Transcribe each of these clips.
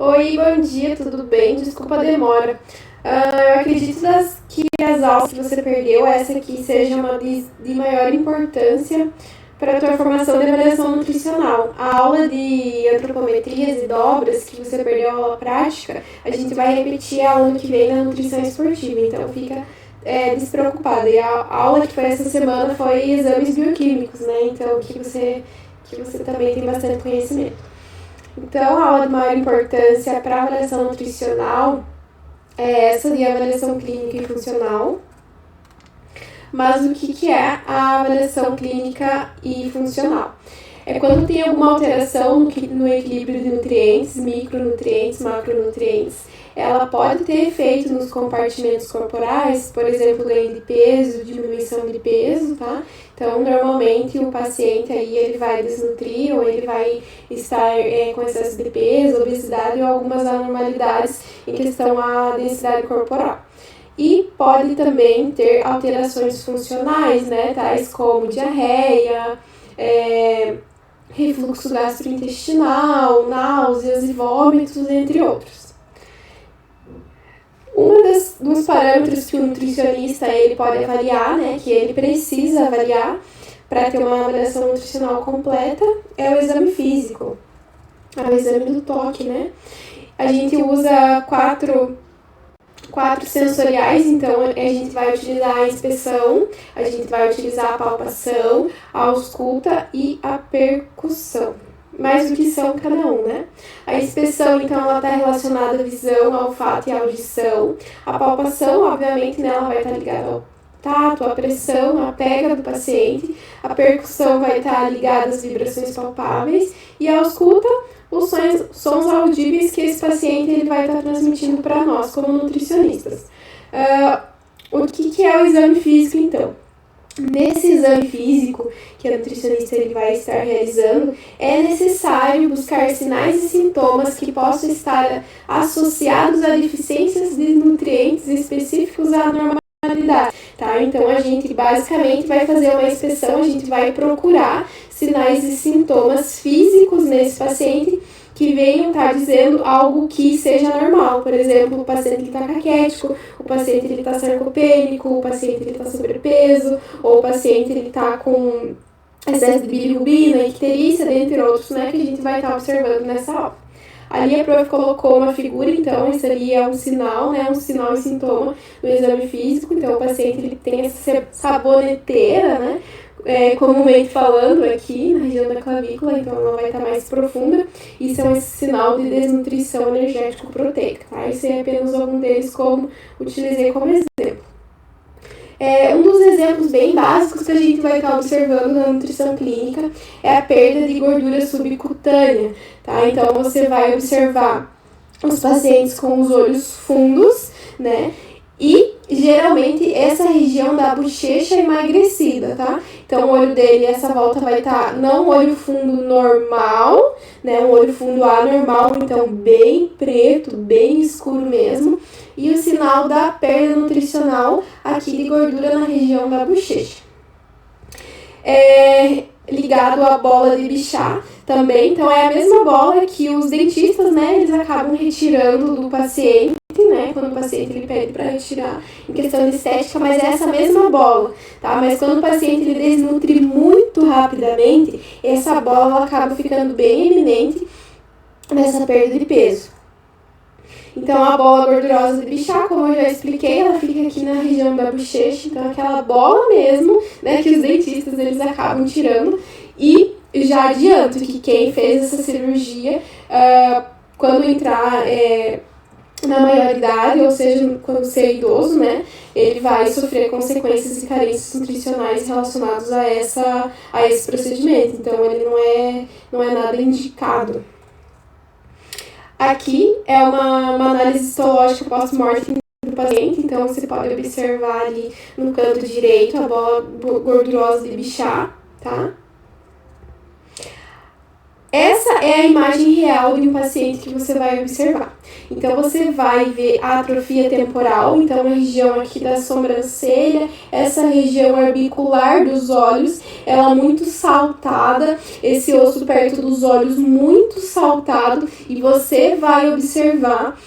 Oi, bom dia, tudo bem? Desculpa a demora. Eu acredito que as aulas que você perdeu, essa aqui seja uma de maior importância para a tua formação de avaliação nutricional. A aula de antropometrias e dobras, que você perdeu a aula prática, a gente vai repetir a ano que vem na nutrição esportiva, então fica despreocupada. E a aula que foi essa semana foi exames bioquímicos, né? Então que você também tem bastante conhecimento. Então, a aula de maior importância para a avaliação nutricional é essa de avaliação clínica e funcional. Mas o que é a avaliação clínica e funcional? É quando tem alguma alteração no equilíbrio de nutrientes, micronutrientes, macronutrientes. Ela pode ter efeito nos compartimentos corporais, por exemplo, ganho de peso, diminuição de peso, tá? Então, normalmente o paciente aí ele vai desnutrir ou ele vai estar com excesso de peso, obesidade ou algumas anormalidades em questão à densidade corporal. E pode também ter alterações funcionais, né? Tais como diarreia, refluxo gastrointestinal, náuseas e vômitos, entre outros. Dos parâmetros que o nutricionista ele pode avaliar, né, que ele precisa avaliar para ter uma avaliação nutricional completa, é o exame físico, é o exame do toque, né? A gente usa quatro sensoriais, então a gente vai utilizar a inspeção, a gente vai utilizar a palpação, a ausculta e a percussão. Mas o que são cada um, né? A inspeção, então, ela está relacionada à visão, ao olfato e à audição. A palpação, obviamente, né, ela vai estar ligada ao tato, à pressão, à pega do paciente. A percussão vai estar ligada às vibrações palpáveis. E a ausculta, os sons audíveis que esse paciente ele vai estar transmitindo para nós, como nutricionistas. O que é o exame físico, então? Nesse exame físico que a nutricionista ele vai estar realizando, é necessário buscar sinais e sintomas que possam estar associados a deficiências de nutrientes específicos à normalidade, tá? Então, a gente basicamente vai fazer uma inspeção, a gente vai procurar sinais e sintomas físicos nesse paciente que venham estar dizendo algo que seja normal. Por exemplo, o paciente está caquético, o paciente está sarcopênico, o paciente está sobrepeso, ou o paciente está com excesso de bilirrubina, icterícia, dentre outros, né, que a gente vai estar observando nessa aula. Ali a prof colocou uma figura, então esse ali é um sinal, né, um sinal e sintoma do exame físico. Então o paciente ele tem essa saboneteira, né, comumente falando aqui na região da clavícula, então ela vai estar mais profunda. Isso é um sinal de desnutrição energético-proteica, tá? Isso é apenas algum deles como utilizei como exemplo. Um dos exemplos bem básicos que a gente vai estar observando na nutrição clínica é a perda de gordura subcutânea, tá? Então você vai observar os pacientes com os olhos fundos, né? E geralmente essa região da bochecha é emagrecida, tá? Então o olho dele, essa volta vai estar não um olho fundo normal, né? Um olho fundo anormal, então bem preto, bem escuro mesmo. E o sinal da perda nutricional aqui de gordura na região da bochecha. Ligado à bola de Bichat também, então é a mesma bola que os dentistas, né, eles acabam retirando do paciente, né, quando o paciente ele pede para retirar em questão de estética, mas é essa mesma bola, tá? Mas quando o paciente ele desnutre muito rapidamente, essa bola acaba ficando bem eminente nessa perda de peso. Então, a bola gordurosa de Bichat, como eu já expliquei, ela fica aqui na região da bochecha, então aquela bola mesmo, né, que os dentistas eles acabam tirando. E já adianto que quem fez essa cirurgia, quando entrar na maioridade, ou seja, quando ser idoso, né, ele vai sofrer consequências e carências nutricionais relacionadas a esse procedimento. Então, ele não é nada indicado. Aqui é uma análise histológica pós-mortem do paciente, então você pode observar ali no canto direito a bola gordurosa de Bichat, tá? Essa é a imagem real de um paciente que você vai observar. Então, você vai ver a atrofia temporal, então a região aqui da sobrancelha, essa região orbicular dos olhos, ela muito saltada, esse osso perto dos olhos muito saltado, e você vai observar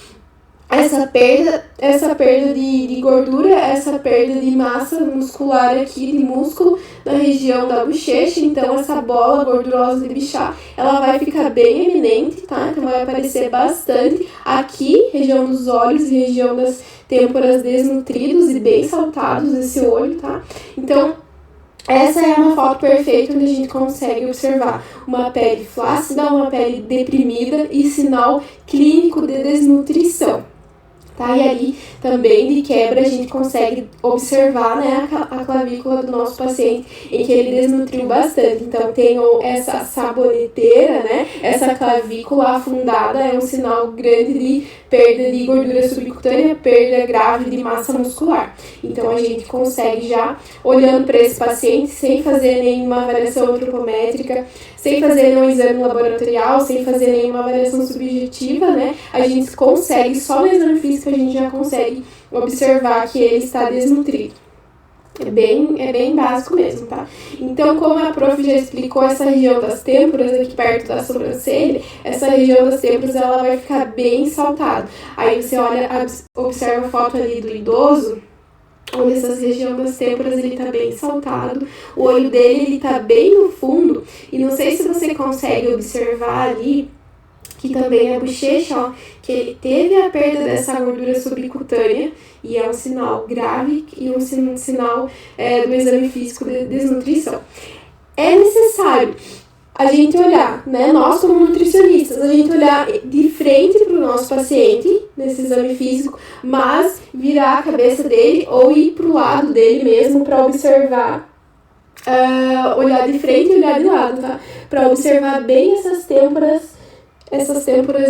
essa perda de gordura, essa perda de massa muscular aqui, de músculo na região da bochecha. Então essa bola gordurosa de Bichat, ela vai ficar bem eminente, tá? Então vai aparecer bastante aqui, região dos olhos e região das têmporas desnutridos e bem saltados esse olho, tá? Então essa é uma foto perfeita onde a gente consegue observar uma pele flácida, uma pele deprimida e sinal clínico de desnutrição. Tá? E ali também de quebra a gente consegue observar, né, a clavícula do nosso paciente em que ele desnutriu bastante. Então tem essa saboneteira, né, essa clavícula afundada é um sinal grande de perda de gordura subcutânea, perda grave de massa muscular. Então a gente consegue já, olhando para esse paciente, sem fazer nenhuma avaliação antropométrica, sem fazer nenhum exame laboratorial, sem fazer nenhuma avaliação subjetiva, né, a gente consegue, só no exame físico a gente já consegue observar que ele está desnutrido. É bem básico mesmo, tá? Então, como a prof já explicou, essa região das têmporas, aqui perto da sobrancelha, essa região das têmporas, ela vai ficar bem saltada. Aí você olha, observa a foto ali do idoso, onde essa região das têmporas, ele tá bem saltado, o olho dele, ele tá bem no fundo, e não sei se você consegue observar ali, que também é a bochecha, ó, que ele teve a perda dessa gordura subcutânea, e é um sinal grave e um sinal do exame físico de desnutrição. É necessário a gente olhar, né, nós como nutricionistas, a gente olhar de frente para o nosso paciente, nesse exame físico, mas virar a cabeça dele ou ir para o lado dele mesmo para observar, olhar de frente e olhar de lado, tá? Para observar bem essas têmporas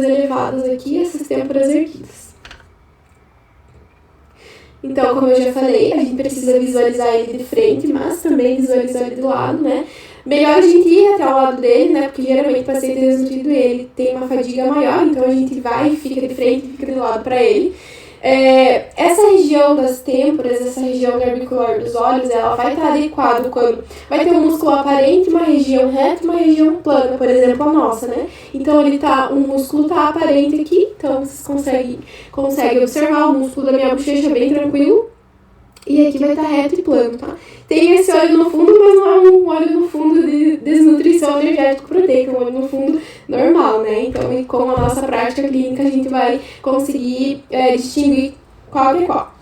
elevadas aqui, essas têmporas erguidas. Então, como eu já falei, a gente precisa visualizar ele de frente, mas também visualizar ele do lado, né? Melhor a gente ir até o lado dele, né? Porque geralmente o paciente desnutrido, ele tem uma fadiga maior, então a gente vai e fica de frente, fica do lado para ele. Essa região das têmporas, essa região orbicular dos olhos, ela vai estar adequada quando vai ter um músculo aparente, uma região reta e uma região plana, por exemplo, a nossa, né? Então, o músculo tá aparente aqui, então vocês conseguem observar o músculo da minha bochecha bem tranquilo. E aqui vai estar reto e plano, tá? Tem esse olho no fundo, mas não é um olho no fundo de desnutrição energético-proteica, é um olho no fundo normal, né? Então, com a nossa prática clínica, a gente vai conseguir distinguir qual é qual.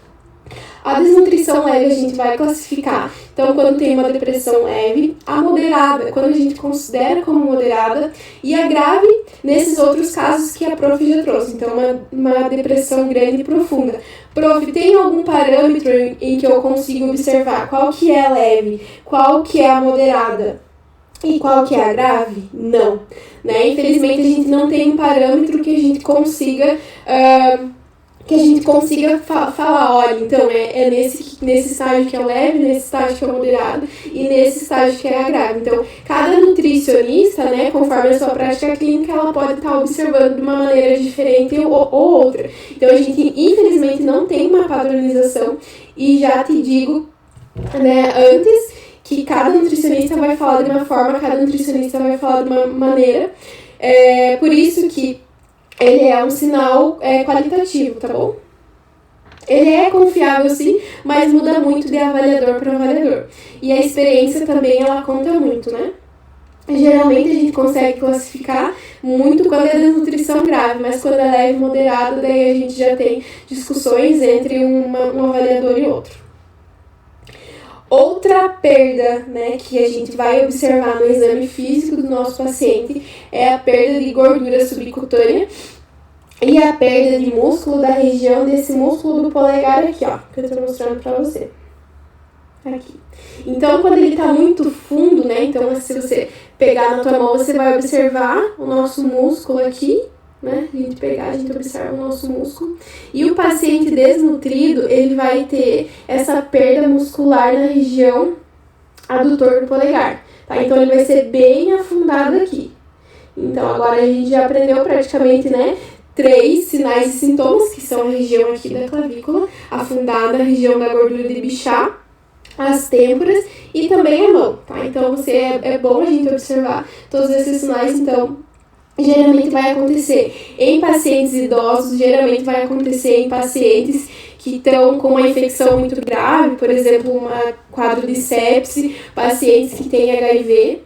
A desnutrição leve a gente vai classificar. Então, quando tem uma depressão leve, a moderada, quando a gente considera como moderada, e a grave, nesses outros casos que a prof já trouxe. Então, uma depressão grande e profunda. Prof, tem algum parâmetro em que eu consigo observar qual que é a leve, qual que é a moderada e qual que é a grave? Não. Né? Infelizmente, a gente não tem um parâmetro que a gente consiga... falar, olha, então é nesse estágio que é leve, nesse estágio que é moderado e nesse estágio que é a grave. Então, cada nutricionista, né, conforme a sua prática clínica, ela pode estar observando de uma maneira diferente ou outra. Então, a gente, infelizmente, não tem uma padronização e já te digo, né, antes que cada nutricionista vai falar de uma forma, cada nutricionista vai falar de uma maneira. Por isso que ele é um sinal qualitativo, tá bom? Ele é confiável sim, mas muda muito de avaliador para avaliador. E a experiência também, ela conta muito, né? Geralmente a gente consegue classificar muito quando é desnutrição grave, mas quando é leve e moderado, daí a gente já tem discussões entre um avaliador e outro. Outra perda, né, que a gente vai observar no exame físico do nosso paciente é a perda de gordura subcutânea e a perda de músculo da região desse músculo do polegar aqui, ó, que eu tô mostrando pra você. Aqui. Então, quando ele tá muito fundo, né, então se você pegar na tua mão, você vai observar o nosso músculo aqui, né, a gente observa o nosso músculo. E o paciente desnutrido, ele vai ter essa perda muscular na região adutor do polegar, tá? Então, ele vai ser bem afundado aqui. Então, agora a gente já aprendeu praticamente, né, 3 sinais e sintomas, que são a região aqui da clavícula, afundada, a região da gordura de Bichat, as têmporas e também a mão, tá? Então, é bom a gente observar todos esses sinais. Então, geralmente vai acontecer em pacientes idosos, geralmente vai acontecer em pacientes que estão com uma infecção muito grave, por exemplo, um quadro de sepse, pacientes que têm HIV,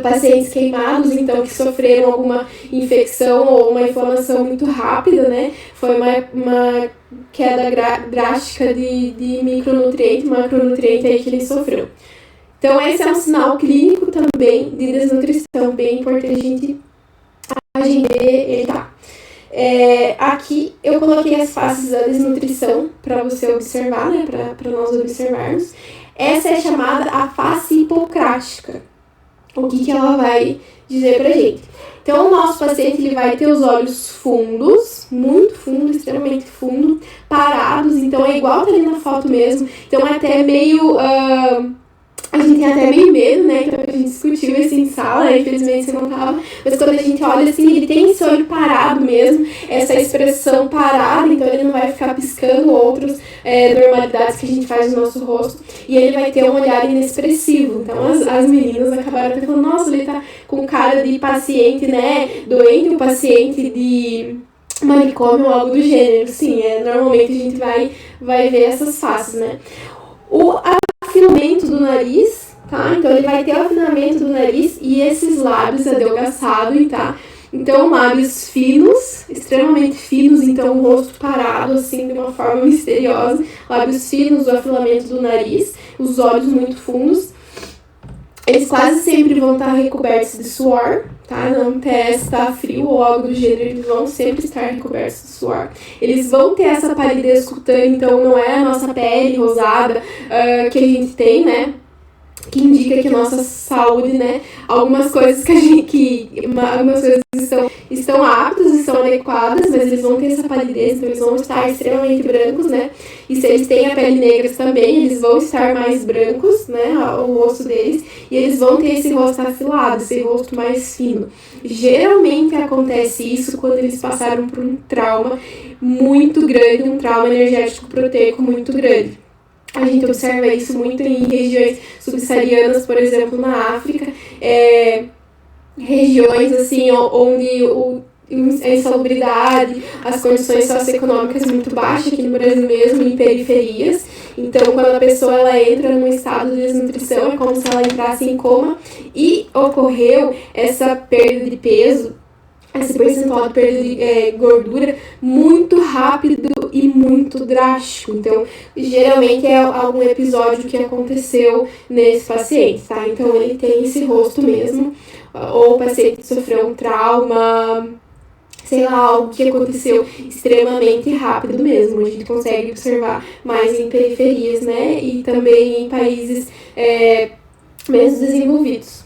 pacientes queimados, então, que sofreram alguma infecção ou uma inflamação muito rápida, né? Foi uma queda drástica de micronutriente, macronutriente aí que ele sofreu. Então, esse é um sinal clínico também de desnutrição, bem importante a gente ver, tá? Aqui eu coloquei as faces da desnutrição para você observar, né? Para nós observarmos. Essa é chamada a face hipocrática. O que ela vai dizer pra gente? Então, o nosso paciente ele vai ter os olhos fundos, muito fundo, extremamente fundo, parados. Então, é igual tá ali na foto mesmo. Então, é até meio... a gente tem até meio medo, né? Então, a gente discutiu isso em sala, né? Infelizmente você não tava. Mas quando a gente olha assim, ele tem esse olho parado mesmo, essa expressão parada, então ele não vai ficar piscando outras normalidades que a gente faz no nosso rosto. E ele vai ter um olhar inexpressivo. Então, as meninas acabaram até falando, nossa, ele tá com cara de paciente, né? Doente, o paciente de manicômio ou algo do gênero. Sim, normalmente a gente vai ver essas faces, né? O afinamento do nariz, tá? Então, ele vai ter o afinamento do nariz e esses lábios adelgaçados, tá? Então, lábios finos, extremamente finos, então o rosto parado, assim, de uma forma misteriosa. Lábios finos, o afinamento do nariz, os olhos muito fundos. Eles quase sempre vão estar recobertos de suor, tá? Não está frio ou algo do gênero, eles vão sempre estar recobertos de suor. Eles vão ter essa palidez cutânea, então não é a nossa pele rosada que a gente tem, né? Que indica que a nossa saúde, né? Algumas coisas algumas coisas estão aptas, estão adequadas, mas eles vão ter essa palidez, então eles vão estar extremamente brancos, né? E se eles têm a pele negra também, eles vão estar mais brancos, né? O rosto deles, e eles vão ter esse rosto afilado, esse rosto mais fino. Geralmente acontece isso quando eles passaram por um trauma muito grande, um trauma energético proteico muito grande. A gente observa isso muito em regiões subsaarianas, por exemplo, na África, regiões assim onde a insalubridade, as condições socioeconômicas muito baixas, aqui no Brasil mesmo, em periferias. Então, quando a pessoa ela entra num estado de desnutrição, é como se ela entrasse em coma e ocorreu essa perda de peso, esse percentual de perda de gordura muito rápido e muito drástico. Então, geralmente é algum episódio que aconteceu nesse paciente, tá? Então, ele tem esse rosto mesmo, ou o paciente sofreu um trauma, sei lá, algo que aconteceu extremamente rápido mesmo. A gente consegue observar mais em periferias, né? E também em países menos desenvolvidos.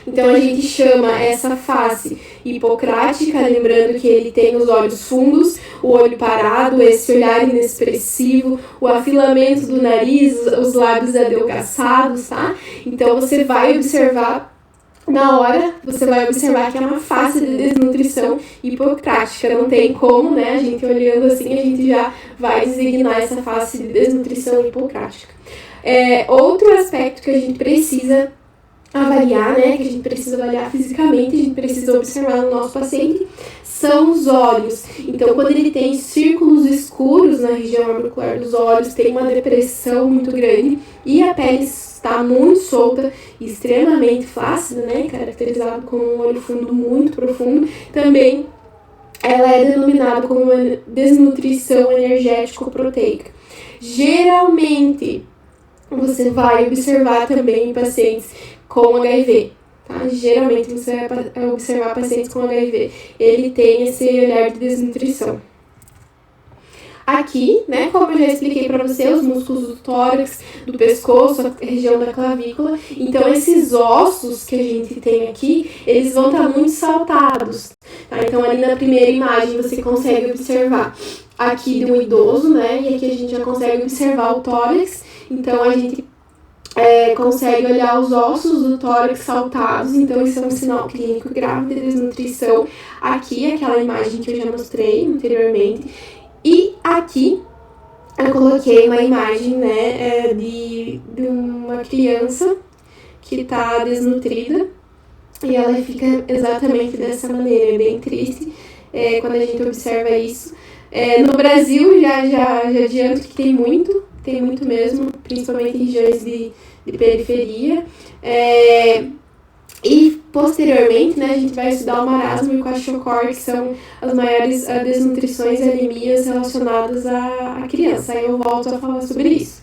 Então, a gente chama essa face hipocrática, lembrando que ele tem os olhos fundos, o olho parado, esse olhar inexpressivo, o afilamento do nariz, os lábios adelgaçados, tá? Então, você vai observar, na hora, você vai observar que é uma face de desnutrição hipocrática. Não tem como, né? A gente olhando assim, a gente já vai designar essa face de desnutrição hipocrática. Outro aspecto que a gente precisa avaliar, né, que a gente precisa avaliar fisicamente, a gente precisa observar no nosso paciente, são os olhos. Então, quando ele tem círculos escuros na região orbicular dos olhos, tem uma depressão muito grande e a pele está muito solta, extremamente flácida, né, caracterizado como um olho fundo muito profundo, também ela é denominada como uma desnutrição energético-proteica. Geralmente, você vai observar também em pacientes com HIV, tá? Geralmente você vai observar pacientes com HIV, ele tem esse olhar de desnutrição. Aqui, né, como eu já expliquei para você, os músculos do tórax, do pescoço, a região da clavícula. Então, esses ossos que a gente tem aqui, eles vão estar muito saltados, tá? Então, ali na primeira imagem você consegue observar aqui de um idoso, né, e aqui a gente já consegue observar o tórax. Então, a gente consegue olhar os ossos do tórax saltados, então isso é um sinal clínico grave de desnutrição. Aqui, aquela imagem que eu já mostrei anteriormente. E aqui eu coloquei uma imagem, né, de uma criança que está desnutrida e ela fica exatamente dessa maneira, é bem triste quando a gente observa isso. No Brasil, já adianto que tem muito mesmo, principalmente em regiões de periferia. E posteriormente, né, a gente vai estudar o marasmo e o kwashiorkor, que são as maiores desnutrições e anemias relacionadas à criança. Aí eu volto a falar sobre isso.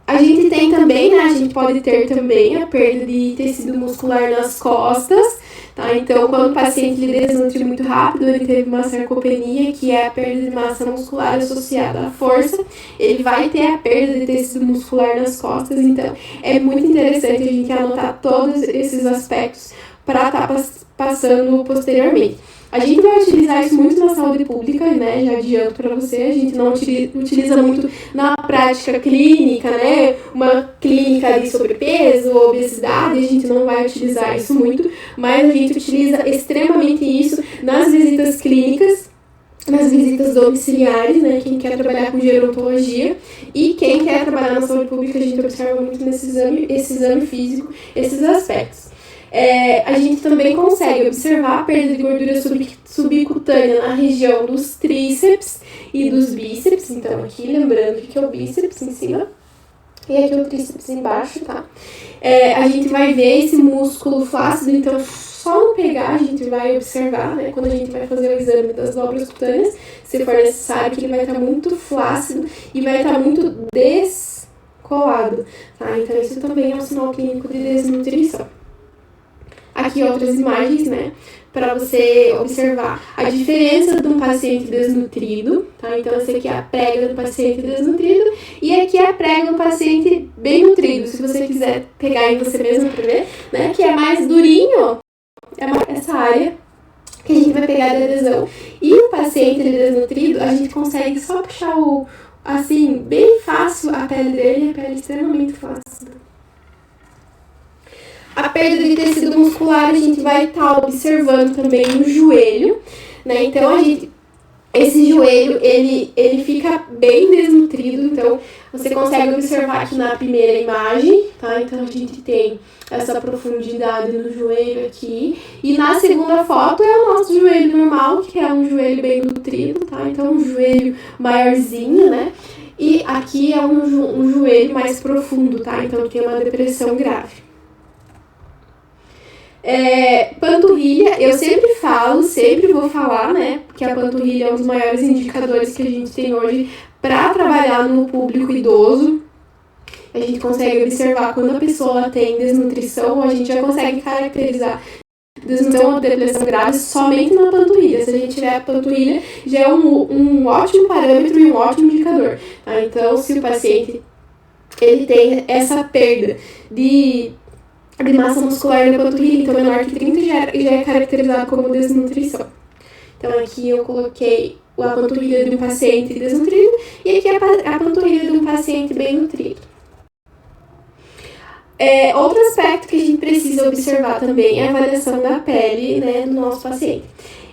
A gente tem também, né, a gente pode ter também a perda de tecido muscular nas costas, tá? Então, quando o paciente ele desnutre muito rápido, ele teve uma sarcopenia, que é a perda de massa muscular associada à força, ele vai ter a perda de tecido muscular nas costas. Então, é muito interessante a gente anotar todos esses aspectos para estar passando posteriormente. A gente vai utilizar isso muito na saúde pública, né? Já adianto para você, a gente não utiliza muito na prática clínica, né? Uma clínica de sobrepeso, obesidade, a gente não vai utilizar isso muito, mas a gente utiliza extremamente isso nas visitas clínicas, nas visitas domiciliares, né? Quem quer trabalhar com gerontologia e quem quer trabalhar na saúde pública, a gente observa muito esse exame físico, esses aspectos. A gente também consegue observar a perda de gordura subcutânea na região dos tríceps e dos bíceps. Então, aqui, lembrando que é o bíceps em cima e aqui o tríceps embaixo, tá? A gente vai ver esse músculo flácido, então, só no pegar a gente vai observar, né? Quando a gente vai fazer o exame das dobras cutâneas, se for necessário, que ele vai estar muito flácido e vai estar muito descolado, tá? Então, isso também é um sinal clínico de desnutrição. Aqui outras imagens, né, para você observar a diferença de um paciente desnutrido, tá? Então, essa aqui é a prega do paciente desnutrido e aqui é a prega do paciente bem nutrido. Se você quiser pegar em você mesmo para ver, né, que é mais durinho, essa área que a gente vai pegar de adesão. E o paciente desnutrido, a gente consegue só puxar assim, bem fácil a pele dele, a pele extremamente flácida. A perda de tecido muscular a gente vai estar observando também no joelho, né? Então, esse joelho, ele fica bem desnutrido, então você consegue observar aqui na primeira imagem, tá? Então, a gente tem essa profundidade no joelho aqui. E na segunda foto é o nosso joelho normal, que é um joelho bem nutrido, tá? Então, um joelho maiorzinho, né? E aqui é um joelho mais profundo, tá? Então, tem uma depressão grave. Panturrilha, eu sempre vou falar, né, que a panturrilha é um dos maiores indicadores que a gente tem hoje para trabalhar no público idoso. A gente consegue observar quando a pessoa tem desnutrição, a gente já consegue caracterizar desnutrição ou depressão grave somente na panturrilha. Se a gente tiver a panturrilha, já é um ótimo parâmetro e um ótimo indicador, tá? Então, se o paciente ele tem essa perda de massa muscular na panturrilha, então menor que 30, já é caracterizado como desnutrição. Então aqui eu coloquei a panturrilha de um paciente desnutrido e aqui a panturrilha de um paciente bem nutrido. Outro aspecto que a gente precisa observar também é a avaliação da pele, né, do nosso paciente.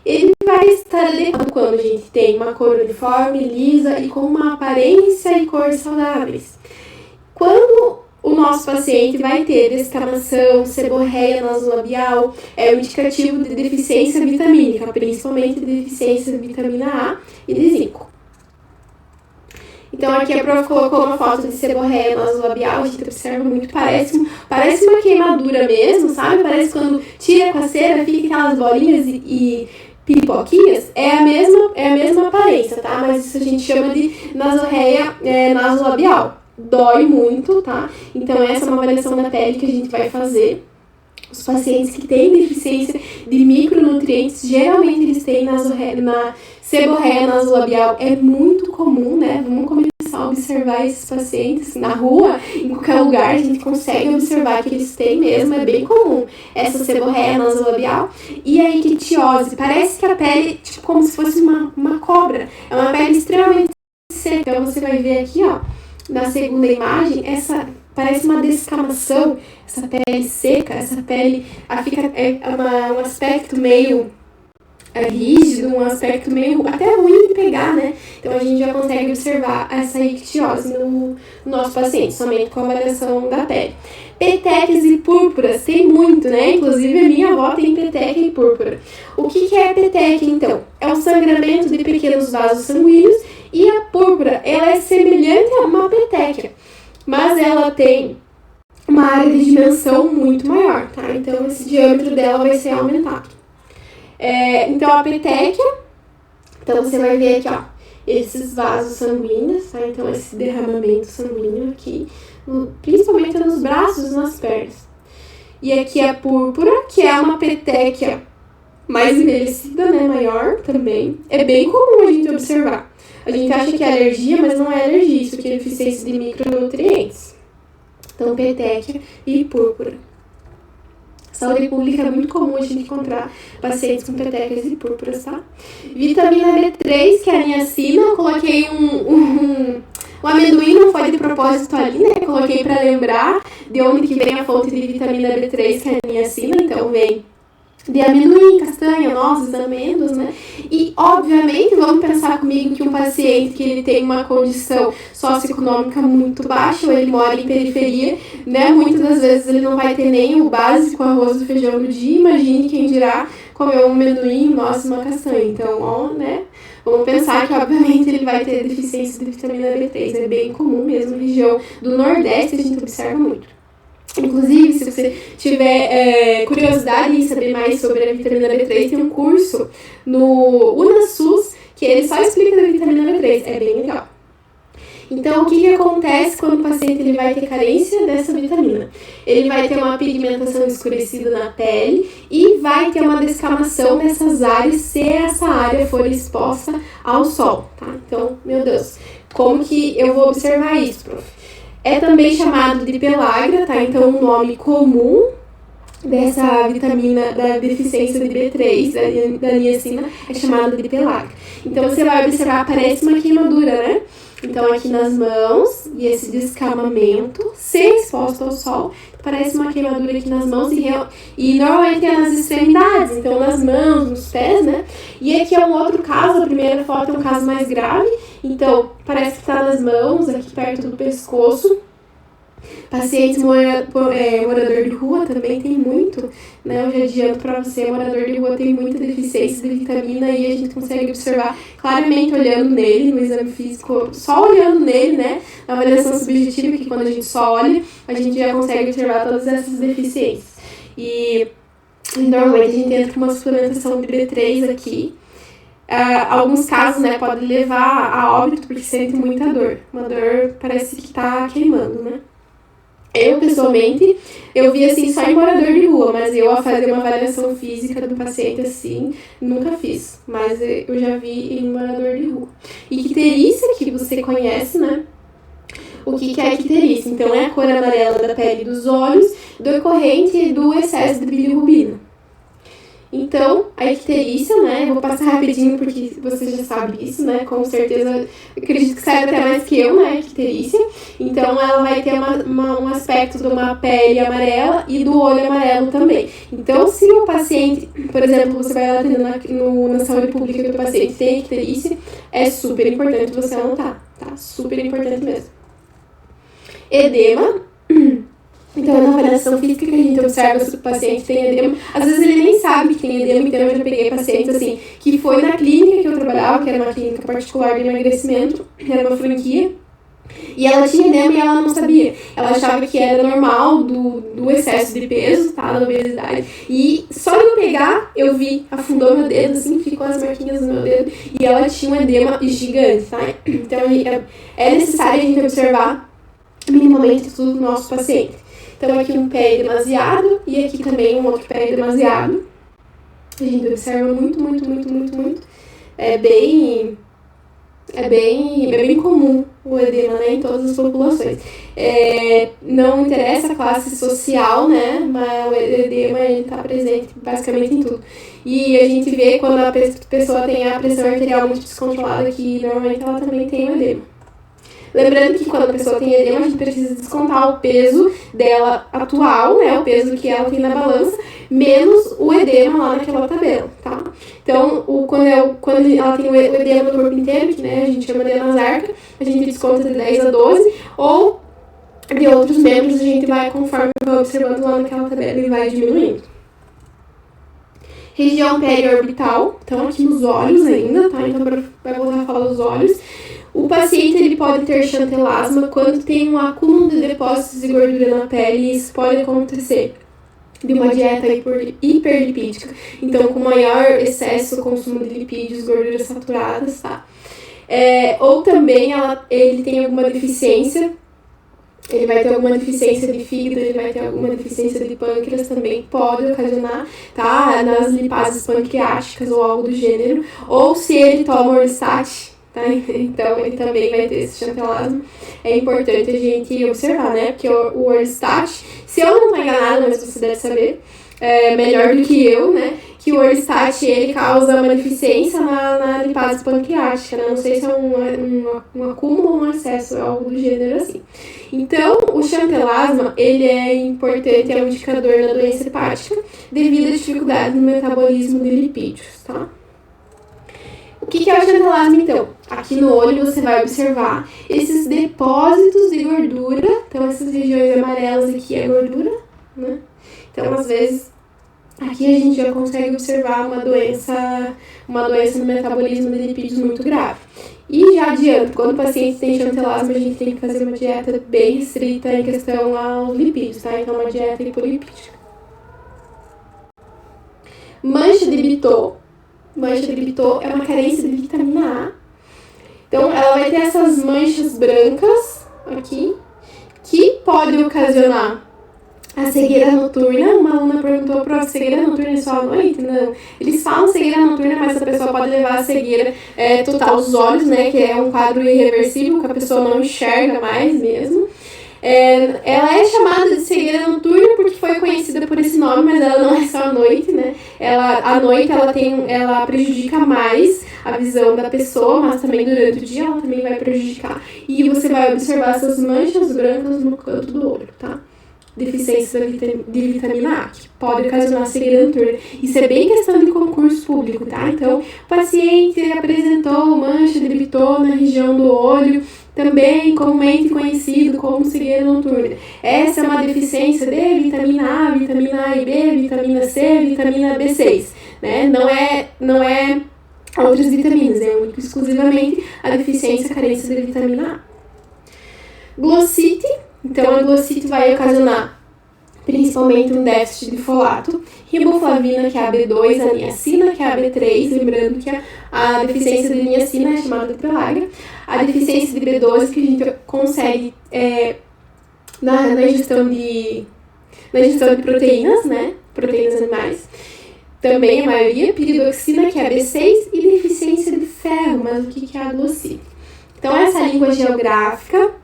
Ele vai estar adequado quando a gente tem uma cor uniforme, lisa e com uma aparência e cor saudáveis. Quando o nosso paciente vai ter descamação, seborreia nasolabial, é um indicativo de deficiência vitamínica, principalmente de deficiência de vitamina A e de zinco. Então aqui a prof colocou uma foto de seborreia nasolabial, a gente observa muito, parece uma queimadura mesmo, sabe? Parece quando tira com a cera, fica aquelas bolinhas e pipoquinhas, é a mesma aparência, tá? Mas isso a gente chama de nasorreia nasolabial. Dói muito, tá? Então essa é uma avaliação da pele que a gente vai fazer. Os pacientes que têm deficiência de micronutrientes, geralmente eles têm seborreia nasolabial. É muito comum, né? Vamos começar a observar esses pacientes na rua, em qualquer lugar, a gente consegue observar que eles têm mesmo, é bem comum essa seborreia nasolabial. E a ictiose, parece que a pele, como se fosse uma cobra. É uma pele extremamente seca. Então você vai ver aqui, ó, na segunda imagem, parece uma descamação, essa pele seca, essa pele fica um aspecto meio rígido, um aspecto meio até ruim de pegar, né? Então a gente já consegue observar essa ictiose no nosso paciente, somente com a avaliação da pele. Petequias e púrpuras, tem muito, né? Inclusive a minha avó tem petequia e púrpura. O que é petequia, então? É um sangramento de pequenos vasos sanguíneos, e a púrpura, ela é semelhante a uma petequia, mas ela tem uma área de dimensão muito maior, tá? Então esse diâmetro dela vai ser aumentado. Então a petequia, então você vai ver aqui, ó, esses vasos sanguíneos, tá? Então esse derramamento sanguíneo aqui, principalmente nos braços e nas pernas. E aqui a púrpura, que é uma petequia mais envelhecida, né, maior também. É bem comum a gente observar. A gente acha que é alergia, mas não é alergia, isso aqui é deficiência de micronutrientes. Então petequia e púrpura. Saúde pública é muito comum a gente encontrar pacientes com petequias e púrpuras, tá? Vitamina B3, que é a niacina, eu coloquei o amendoim, não foi de propósito ali, né? Eu coloquei para lembrar de onde que vem a fonte de vitamina B3, que é a niacina, então vem de amendoim, castanha, nozes, amêndoas, né? E, obviamente, vamos pensar comigo que um paciente que ele tem uma condição socioeconômica muito baixa, ou ele mora em periferia, né? Muitas das vezes ele não vai ter nem o básico, arroz e feijão no dia. Imagine quem dirá comer um amendoim, nozes e uma castanha. Então, né? Vamos pensar que, obviamente, ele vai ter deficiência de vitamina B3. É bem comum mesmo, região do Nordeste a gente observa muito. Inclusive, se você tiver curiosidade em saber mais sobre a vitamina B3, tem um curso no UnaSUS que ele só explica a vitamina B3. É bem legal. Então, o que acontece quando o paciente ele vai ter carência dessa vitamina? Ele vai ter uma pigmentação escurecida na pele e vai ter uma descamação nessas áreas se essa área for exposta ao sol, tá? Então, meu Deus, como que eu vou observar isso, prof? É também chamado de pellagra, tá? Então, um nome comum dessa vitamina, da deficiência de B3, da niacina, é chamado de pellagra. Então, você vai observar, parece uma queimadura, né? Então, aqui nas mãos, e esse descamamento, sem exposto ao sol, parece uma queimadura aqui nas mãos, e normalmente é nas extremidades, então nas mãos, nos pés, né? E aqui é um outro caso, a primeira foto é um caso mais grave, então parece que tá nas mãos, aqui perto do pescoço. Pacientes morador de rua também tem muito, né? Eu já adianto para você, morador de rua tem muita deficiência de vitamina e a gente consegue observar claramente olhando nele, no exame físico, só olhando nele, né? Na avaliação subjetiva, que quando a gente só olha, a gente já consegue observar todas essas deficiências. E normalmente a gente entra com uma suplementação de B3 aqui. Alguns casos, né, podem levar a óbito porque sente muita dor. Uma dor parece que tá queimando, né? Eu, pessoalmente, eu vi assim só em morador de rua, mas eu a fazer uma avaliação física do paciente assim, nunca fiz. Mas eu já vi em morador de rua. Icterícia, que você conhece, né? O que é icterícia? Então, é a cor amarela da pele dos olhos, decorrente do excesso de bilirrubina. Então, a icterícia, né, eu vou passar rapidinho porque você já sabe isso, né, com certeza, acredito que saiba até mais que eu, né, a icterícia. Então, ela vai ter um aspecto de uma pele amarela e do olho amarelo também. Então, se o paciente, por exemplo, você vai lá na saúde pública que o paciente tem icterícia, é super importante você anotar, tá? Super importante mesmo. Edema. Então, na avaliação física que a gente observa se o paciente tem edema, às vezes ele nem sabe que tem edema, então eu já peguei pacientes assim, que foi na clínica que eu trabalhava, que era uma clínica particular de emagrecimento, era uma franquia, e ela tinha edema e ela não sabia. Ela achava que era normal do excesso de peso, tá, da obesidade. E só de eu pegar, eu vi, afundou meu dedo, assim, ficou as marquinhas no meu dedo, e ela tinha um edema gigante, tá? Então, é necessário a gente observar minimamente tudo do nosso paciente. Então, aqui um pé demasiado e aqui também um outro pé demasiado. A gente observa muito. É bem comum o edema, né, em todas as populações. Não interessa a classe social, né, mas o edema está presente basicamente em tudo. E a gente vê quando a pessoa tem a pressão arterial muito descontrolada, que normalmente ela também tem o edema. Lembrando que quando a pessoa tem edema, a gente precisa descontar o peso dela atual, né, o peso que ela tem na balança, menos o edema lá naquela tabela, tá? Então, quando ela tem o edema do corpo inteiro, que, né, a gente chama de anasarca, a gente desconta de 10 a 12, ou de outros membros a gente vai, conforme vai observando lá naquela tabela, e vai diminuindo. Região periorbital, então aqui nos olhos ainda, tá? Então, vai voltar a falar dos olhos. O paciente ele pode ter chantelasma quando tem um acúmulo de depósitos de gordura na pele, e isso pode acontecer de uma dieta hiperlipídica, então com maior excesso consumo de lipídios, gorduras saturadas, tá? Ou também ele tem alguma deficiência, ele vai ter alguma deficiência de fígado, ele vai ter alguma deficiência de pâncreas, também pode ocasionar, tá? Nas lipases pancreáticas ou algo do gênero, ou se ele toma Orlistat, tá? Então ele também vai ter esse chantelasma. É importante a gente observar, né? Porque o Orlistat, se eu não estou enganada, mas você deve saber melhor do que eu, né? Que o Orlistat ele causa uma deficiência na lipase pancreática, né? Não sei se é um acúmulo ou um excesso, é algo do gênero assim. Então, o chantelasma, ele é importante, é um indicador da doença hepática devido à dificuldade no metabolismo de lipídios, tá? O que é o chantelasma, então? Aqui no olho você vai observar esses depósitos de gordura, então essas regiões amarelas aqui é gordura, né? Então, às vezes, aqui a gente já consegue observar uma doença no metabolismo de lipídios muito grave. E já adianto, quando o paciente tem chantelasma, a gente tem que fazer uma dieta bem restrita em questão aos lipídios, tá? Então, uma dieta hipolipídica. Mancha de Bitot. Mancha de Bitot é uma carência de vitamina A. Então, ela vai ter essas manchas brancas aqui, que pode ocasionar a cegueira noturna. Uma aluna perguntou para a cegueira noturna é só à noite? Não. Eles falam cegueira noturna, mas a pessoa pode levar a cegueira total dos olhos, né? Que é um quadro irreversível, que a pessoa não enxerga mais mesmo. Ela é chamada de cegueira noturna porque foi conhecida por esse nome, mas ela não é só à noite, né? À noite ela prejudica mais a visão da pessoa, mas também durante o dia ela também vai prejudicar. E você vai observar essas manchas brancas no canto do olho, tá? Deficiência de vitamina A, que pode ocasionar cegueira noturna. Isso é bem questão de concurso público, tá? Então, o paciente apresentou mancha de Bitot na região do olho, também comumente conhecido como cegueira noturna. Essa é uma deficiência de vitamina A, vitamina A e B, vitamina C, vitamina B6, né? Não é outras vitaminas, é único exclusivamente a deficiência, a carência de vitamina A. Glossite. Então, a glossite vai ocasionar principalmente um déficit de folato, riboflavina, que é a B2, a niacina, que é a B3, lembrando que a deficiência de niacina é chamada de pelágia, a deficiência de B12 que a gente consegue na ingestão de proteínas, né, proteínas animais, também a maioria, piridoxina, que é a B6, e deficiência de ferro, mas o que é a glossite? Então, essa língua geográfica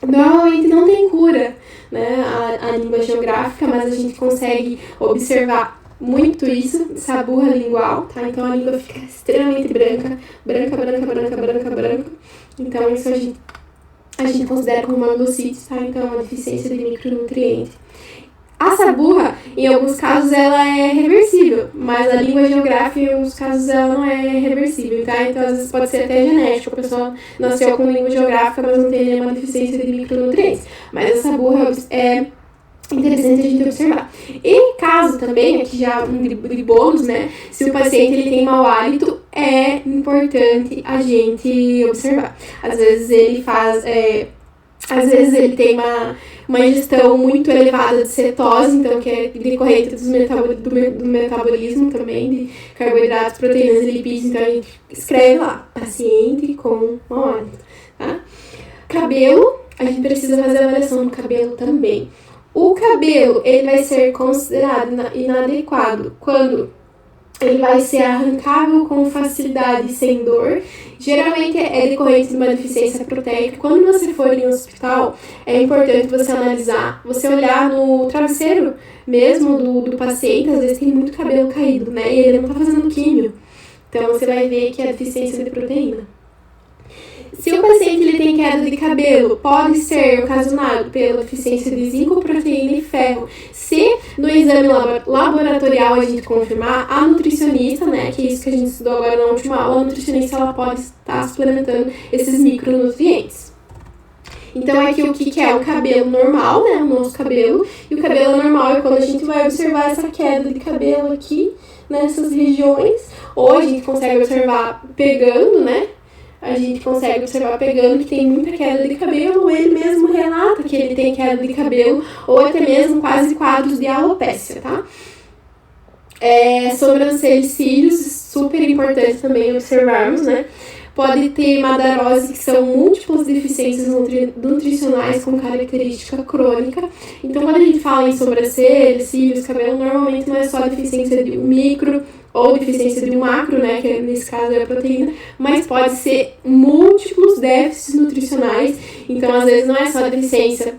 normalmente não tem cura, né, a língua geográfica, mas a gente consegue observar muito isso, essa burra lingual, tá? Então a língua fica extremamente branca. Então isso a gente considera como uma glossite, tá? Então uma deficiência de micronutriente. A saburra, em alguns casos, ela é reversível, mas a língua geográfica, em alguns casos, ela não é reversível, tá? Então, às vezes, pode ser até genético. A pessoa nasceu com língua geográfica, mas não tem nenhuma deficiência de micronutrientes. Mas a saburra é interessante a gente observar. E caso também, aqui já um de bônus, né? Se o paciente ele tem mau hálito, é importante a gente observar. Às vezes, ele tem uma ingestão muito elevada de cetose, então que é decorrente do metabolismo também, de carboidratos, proteínas e lipídios. Então a gente escreve lá, paciente com mau hálito, tá? Cabelo, a gente precisa fazer a avaliação do cabelo também. O cabelo, ele vai ser considerado inadequado quando ele vai ser arrancável com facilidade e sem dor. Geralmente é decorrente de uma deficiência proteica. Quando você for em um hospital, é importante você analisar, você olhar no travesseiro mesmo do paciente, às vezes tem muito cabelo caído, né? E ele não tá fazendo químio. Então você vai ver que é deficiência de proteína. Se o paciente ele tem queda de cabelo, pode ser ocasionado pela deficiência de zinco, proteína e ferro. Se no exame laboratorial a gente confirmar, a nutricionista, né, que é isso que a gente estudou agora na última aula, a nutricionista ela pode estar suplementando esses micronutrientes. Então aqui o que é o cabelo normal, né, o nosso cabelo, e o cabelo normal é quando a gente vai observar essa queda de cabelo aqui, nessas regiões, ou a gente consegue observar pegando, né, a gente consegue observar pegando que tem muita queda de cabelo, ou ele mesmo relata que ele tem queda de cabelo, ou até mesmo quase quadros de alopécia, tá? Sobrancelha e cílios, super importante também observarmos, né? Pode ter madarose, que são múltiplas deficiências nutricionais com característica crônica. Então, quando a gente fala em sobrancelha, cílios, cabelo, normalmente não é só deficiência de um micro ou deficiência de um macro, né, que nesse caso é a proteína, mas pode ser múltiplos déficits nutricionais. Então, às vezes, não é só deficiência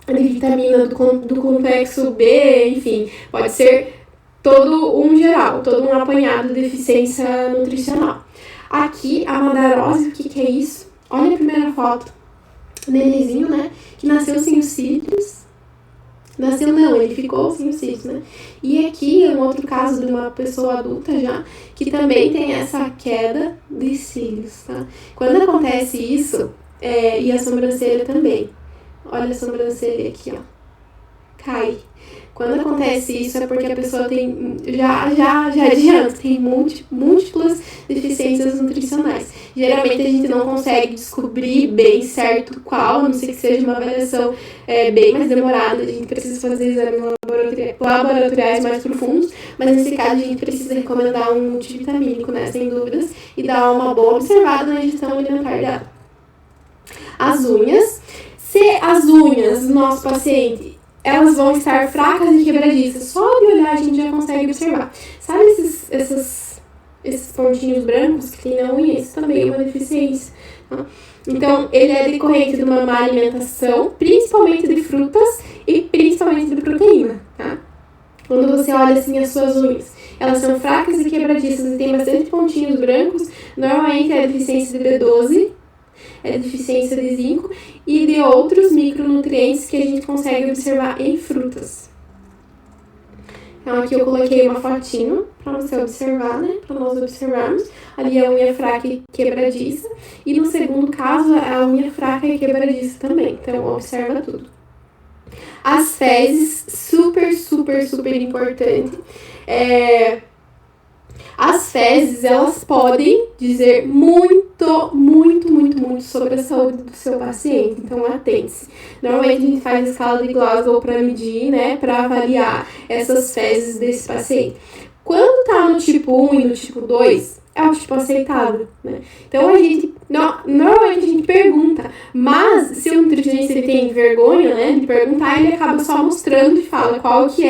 de vitamina do complexo B, enfim, pode ser todo um geral, todo um apanhado de deficiência nutricional. Aqui, a madarose, o que é isso? Olha a primeira foto. O nenenzinho, né, que nasceu sem os cílios. Nasceu não, ele ficou sem os cílios, né? E aqui é um outro caso de uma pessoa adulta já, que também tem essa queda de cílios, tá? Quando acontece isso, e a sobrancelha também. Olha a sobrancelha aqui, ó. Cai. Quando acontece isso é porque a pessoa tem, já adianta, tem múltiplas deficiências nutricionais. Geralmente a gente não consegue descobrir bem certo qual, a não ser que seja uma avaliação bem mais demorada, a gente precisa fazer exames laboratoriais mais profundos, mas nesse caso a gente precisa recomendar um multivitamínico, né, sem dúvidas, e dar uma boa observada na ingestão alimentar dela. As unhas. Se as unhas do nosso paciente elas vão estar fracas e quebradiças. Só de olhar a gente já consegue observar. Sabe esses pontinhos brancos que tem na unha? Isso também é uma deficiência. Tá? Então, ele é decorrente de uma má alimentação, principalmente de frutas e principalmente de proteína. Tá? Quando você olha assim as suas unhas, elas são fracas e quebradiças e tem bastante pontinhos brancos, normalmente é deficiência de B12, é deficiência de zinco e de outros micronutrientes que a gente consegue observar em frutas. Então aqui eu coloquei uma fotinho para você observar, né? Para nós observarmos. Ali a unha fraca e quebradiça. E no segundo caso, a unha fraca e quebradiça também. Então observa tudo. As fezes, super, super, super importante. As fezes, elas podem dizer muito, muito, muito, muito sobre a saúde do seu paciente. Então, atente-se. Normalmente, a gente faz a escala de Glasgow para medir, né? Para avaliar essas fezes desse paciente. Quando tá no tipo 1 e no tipo 2, é o tipo aceitável, né? Então, normalmente a gente pergunta, mas se o nutricionista ele tem vergonha, né, de perguntar, ele acaba só mostrando e fala qual que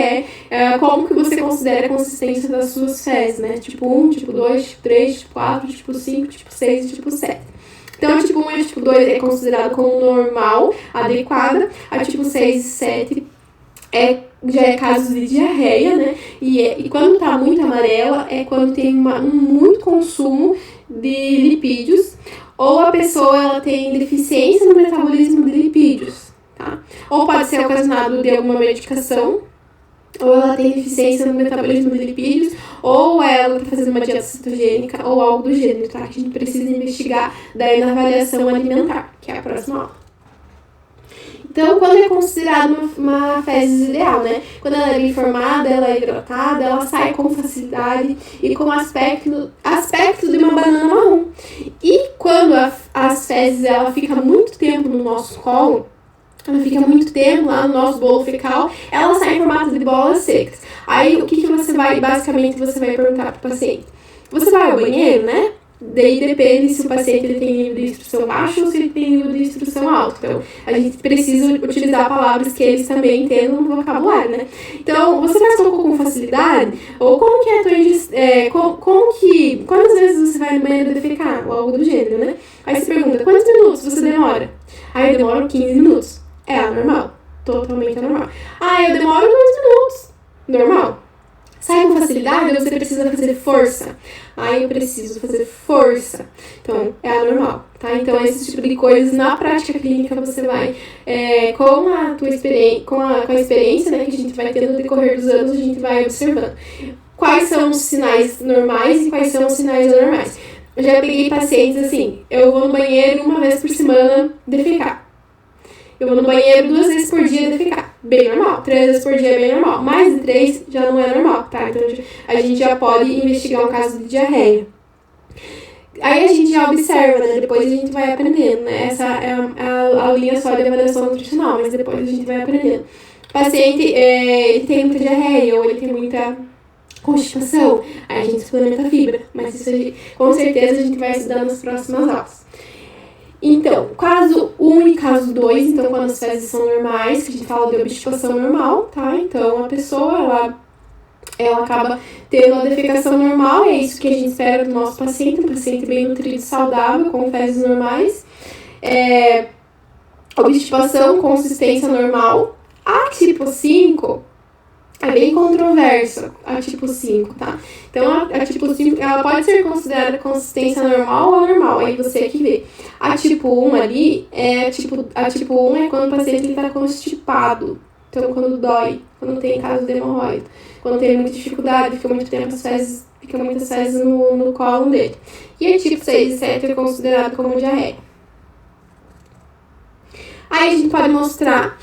como que você considera a consistência das suas fezes, né? Tipo 1, tipo 2, tipo 3, tipo 4, tipo 5, tipo 6 e tipo 7. Então, a tipo 1 e a tipo 2 é considerado como normal, adequada, a tipo 6 e 7 já é caso de diarreia, né? E quando tá muito amarela, é quando tem muito consumo de lipídios, ou a pessoa ela tem deficiência no metabolismo de lipídios, tá? Ou pode ser ocasionado de alguma medicação, ou ela tem deficiência no metabolismo de lipídios, ou ela tá fazendo uma dieta cetogênica, ou algo do gênero, tá? Que a gente precisa investigar daí na avaliação alimentar, que é a próxima aula. Então, quando é considerado uma fezes ideal, né? Quando ela é bem formada, ela é hidratada, ela sai com facilidade e com aspecto de uma banana marrom. E quando as fezes ela fica muito tempo no nosso colo, ela fica muito tempo lá no nosso bolo fecal, ela sai em formato de bolas secas. Aí, o que você vai perguntar para o paciente? Você vai ao banheiro, né? Daí depende se o paciente ele tem nível de instrução baixo ou se ele tem nível de instrução alto. Então, a gente precisa utilizar palavras que eles também entendam no vocabulário, né? Então, você faz cocô com facilidade? Ou como que é a tua ingestão? Quantas vezes você vai no banheiro defecar? Ou algo do gênero, né? Aí você pergunta, quantos minutos você demora? Aí eu demoro 15 minutos. É anormal. Totalmente anormal. Eu demoro 2 minutos. Normal. Sai com facilidade ou você precisa fazer força? Eu preciso fazer força. Então, é anormal. tá? Então, esse tipo de coisas na prática clínica você vai, com a tua experiência, com a experiência, né, que a gente vai tendo no decorrer dos anos, a gente vai observando quais são os sinais normais e quais são os sinais anormais. Eu já peguei pacientes assim, eu vou no banheiro uma vez por semana defecar. Eu vou no banheiro 2 vezes por dia defecar. Bem normal. 3 vezes por dia é bem normal. Mais de 3 já não é normal, tá? Então a gente já pode investigar um caso de diarreia. Aí a gente já observa, né? Depois a gente vai aprendendo, né? Essa é a aulinha só de avaliação nutricional, mas depois a gente vai aprendendo. O paciente, ele tem muita diarreia ou ele tem muita constipação, aí a gente suplementa fibra, mas isso com certeza a gente vai estudar nas próximas aulas. Então, caso 1 e caso 2, então quando as fezes são normais, que a gente fala de obstipação normal, tá? Então a pessoa, ela acaba tendo a defecação normal, é isso que a gente espera do nosso paciente, um paciente bem nutrido e saudável, com fezes normais. Obstipação, consistência normal. A tipo 5 é bem controversa, a tipo 5, tá? Então, a tipo 5, ela pode ser considerada consistência normal ou anormal, aí você que vê. A tipo 1 ali, a tipo 1 é quando o paciente está constipado, então quando dói, quando tem caso de hemorroida, quando tem muita dificuldade, fica muito tempo fica muitas fezes no colo dele. E a tipo 6 e 7 é considerado como diarreia. Aí a gente pode mostrar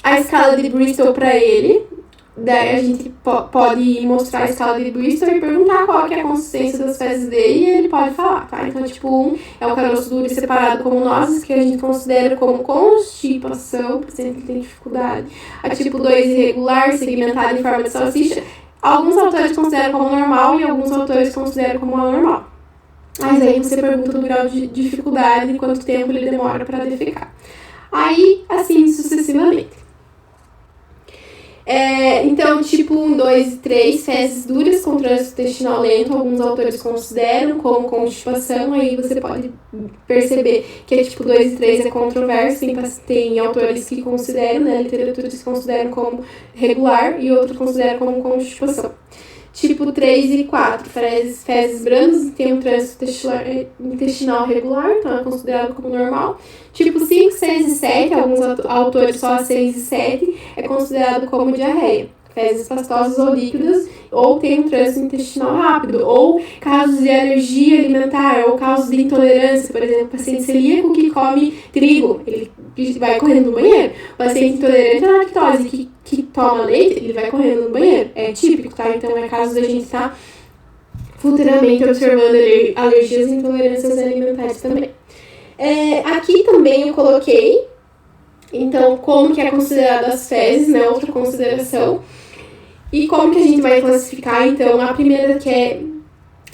a escala de Bristol para ele. Daí a gente pode mostrar a escala de Bristol e perguntar qual que é a consistência das fezes dele e ele pode falar, tá? Então, tipo 1 é o caroço duro e separado como nozes, que a gente considera como constipação, o paciente que tem dificuldade. A tipo 2 irregular, segmentada em forma de salsicha. Alguns autores consideram como normal e alguns autores consideram como anormal. Mas aí você pergunta do grau de dificuldade e quanto tempo ele demora para defecar. Aí, assim sucessivamente. Então, tipo 1, 2 e 3, fezes duras com trânsito intestinal lento, alguns autores consideram como constipação, aí você pode perceber que a tipo 2 e 3 é controverso, tem autores que consideram, né, literatura que consideram como regular e outros consideram como constipação. Tipo 3 e 4, fezes brandas, tem um trânsito intestinal regular, então é considerado como normal. Tipo 5, 6 e 7, alguns autores só 6 e 7, é considerado como diarreia. Fezes pastosas ou líquidas, ou tem um trânsito intestinal rápido, ou casos de alergia alimentar, ou casos de intolerância, por exemplo, paciente celíaco que come trigo, ele vai correndo no banheiro. O paciente intolerante à lactose que toma leite, ele vai correndo no banheiro. É típico, tá? Então é caso da gente estar futuramente observando alergias e intolerâncias alimentares também. Aqui também eu coloquei, então, como que é considerado as fezes, né? Outra consideração. E como que a gente vai classificar, então, a primeira que é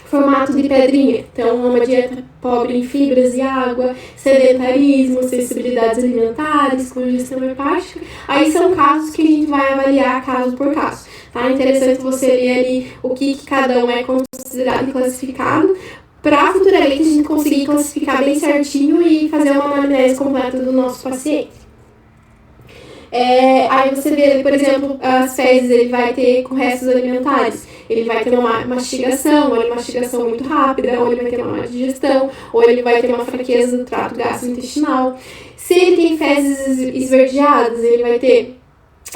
formato de pedrinha. Então, uma dieta pobre em fibras e água, sedentarismo, sensibilidades alimentares, congestão hepática. Aí são casos que a gente vai avaliar caso por caso. Tá? É interessante você ler ali o que cada um é considerado e classificado, para futuramente a gente conseguir classificar bem certinho e fazer uma anamnese completa do nosso paciente. Aí você vê, por exemplo, as fezes, ele vai ter com restos alimentares, ele vai ter uma mastigação, ou uma mastigação muito rápida, ou ele vai ter uma má digestão, ou ele vai ter uma fraqueza do trato gastrointestinal. Se ele tem fezes esverdeadas, ele vai ter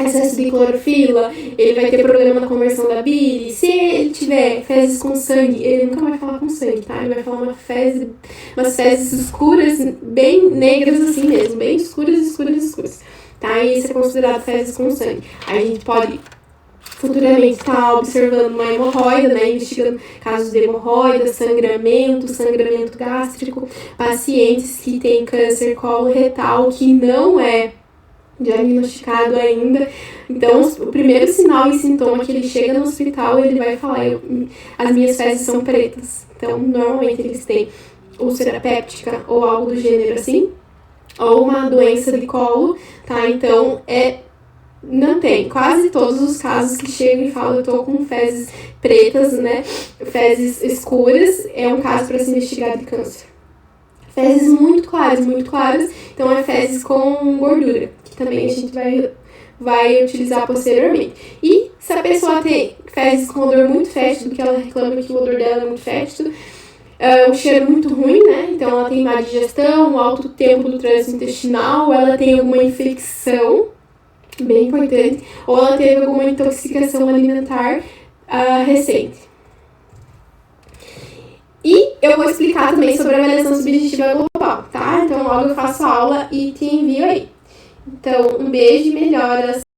excesso de clorofila, ele vai ter problema na conversão da bile. Se ele tiver fezes com sangue, ele nunca vai falar com sangue, tá? Ele vai falar umas fezes escuras, bem negras assim mesmo, bem escuras. Tá? E isso é considerado fezes com sangue. Aí a gente pode futuramente estar observando uma hemorroida, né? Investigando casos de hemorroida, sangramento gástrico, pacientes que têm câncer coloretal que não é diagnosticado ainda. Então, o primeiro sinal e sintoma que ele chega no hospital, ele vai falar, as minhas fezes são pretas. Então, normalmente eles têm úlcera péptica ou algo do gênero assim, ou uma doença de colo, tá? Então, não tem. Quase todos os casos que chegam e falam, eu tô com fezes pretas, né? Fezes escuras, é um caso para se investigar de câncer. Fezes muito claras, então é fezes com gordura, que também a gente vai utilizar posteriormente. E se a pessoa tem fezes com odor muito fétido, que ela reclama que o odor dela é muito fétido, um cheiro muito ruim, né? Então ela tem má digestão, alto tempo do trânsito intestinal, ela tem alguma infecção, bem importante, ou ela teve alguma intoxicação alimentar recente. E eu vou explicar também sobre a avaliação subjetiva global, tá? Então logo eu faço a aula e te envio aí. Então, um beijo e melhoras!